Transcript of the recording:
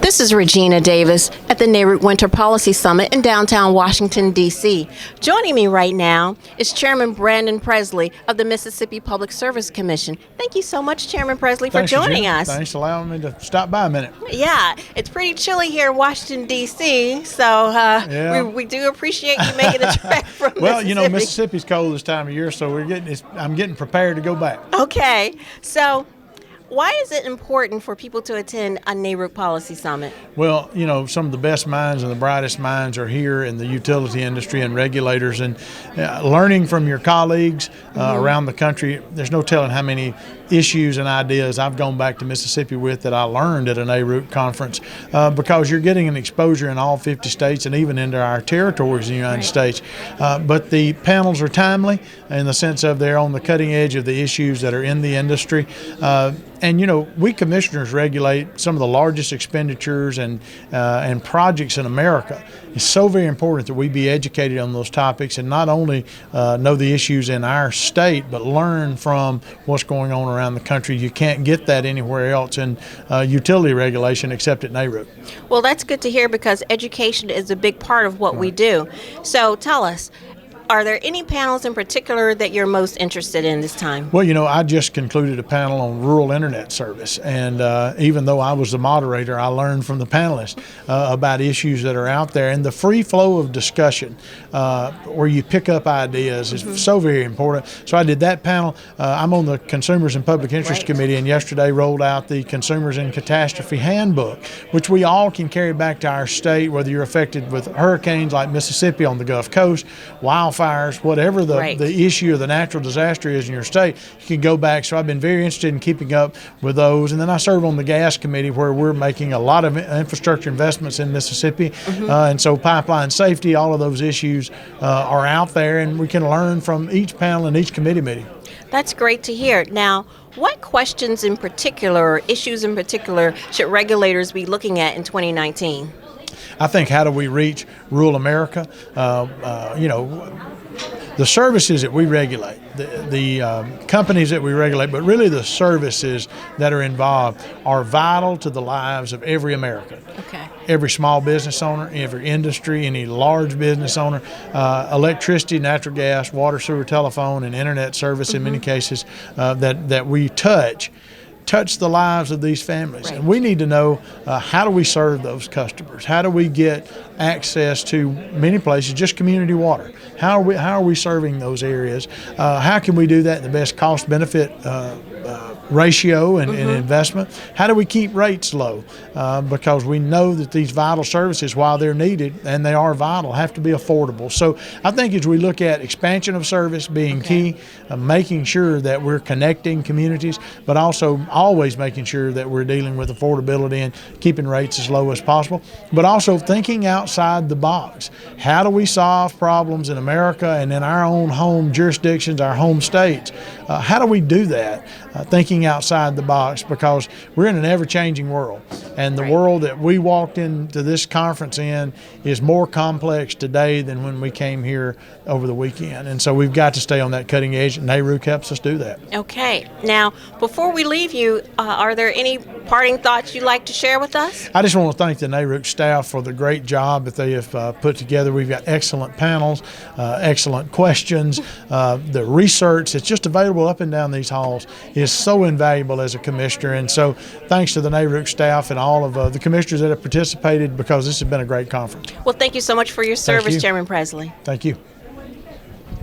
This is Regina Davis at the NARUC Winter Policy Summit in downtown Washington, D.C. Joining me right now is Chairman Brandon Presley of the Mississippi Public Service Commission. Thank you so much, Chairman Presley, for joining us. Thanks for allowing me to stop by a minute. Yeah, it's pretty chilly here in Washington, D.C., so we do appreciate you making the trek from Mississippi. Well, you know, Mississippi's cold this time of year, so I'm getting prepared to go back. Okay, so why is it important for people to attend a NARUC Policy Summit? Well, you know, some of the best minds and the brightest minds are here in the utility industry and regulators, and learning from your colleagues around the country. There's no telling how many issues and ideas I've gone back to Mississippi with that I learned at a NARUC conference, because you're getting an exposure in all 50 states and even into our territories in the United States. But the panels are timely in the sense of they're on the cutting edge of the issues that are in the industry. And, you know, we commissioners regulate some of the largest expenditures and projects in America. It's so very important that we be educated on those topics and not only know the issues in our state, but learn from what's going on around the country. You can't get that anywhere else in utility regulation except at NARUC. Well, that's good to hear, because education is a big part of what we do. So tell us, are there any panels in particular that you're most interested in this time? Well, you know, I just concluded a panel on rural internet service, and even though I was the moderator, I learned from the panelists about issues that are out there, and the free flow of discussion where you pick up ideas is so very important. So I did that panel. I'm on the Consumers and Public Interest Committee, and yesterday rolled out the Consumers and Catastrophe Handbook, which we all can carry back to our state, whether you're affected with hurricanes like Mississippi on the Gulf Coast, wildfires, whatever the issue or the natural disaster is in your state, you can go back. So I've been very interested in keeping up with those. And then I serve on the gas committee, where we're making a lot of infrastructure investments in Mississippi. And so pipeline safety, all of those issues are out there, and we can learn from each panel and each committee meeting. That's great to hear. Now, what questions in particular, or issues in particular, should regulators be looking at in 2019? I think, how do we reach rural America? You know, the services that we regulate, the companies that we regulate, but really the services that are involved are vital to the lives of every American. Okay. Every small business owner, every industry, any large business owner, electricity, natural gas, water, sewer, telephone, and internet service in many cases that we touch the lives of these families. And we need to know, how do we serve those customers? How do we get access to many places, just community water? How are we serving those areas? How can we do that in the best cost-benefit ratio and investment? How do we keep rates low? Because we know that these vital services, while they're needed and they are vital, have to be affordable. So I think as we look at expansion of service being key, making sure that we're connecting communities, but also always making sure that we're dealing with affordability and keeping rates as low as possible, but also thinking outside the box. How do we solve problems in America and in our own home jurisdictions, our home states? How do we do that? Thinking outside the box, because we're in an ever-changing world, and the world that we walked into this conference in is more complex today than when we came here over the weekend, and so we've got to stay on that cutting edge, and NARUC helps us do that. Okay. Now, before we leave you, are there any parting thoughts you'd like to share with us? I just want to thank the NARUC staff for the great job that they have put together. We've got excellent panels, excellent questions. The research that's just available up and down these halls is so invaluable as a commissioner, and so thanks to the NARUC staff and all of the commissioners that have participated, because this has been a great conference. Well, thank you so much for your service, Chairman Presley. Thank you.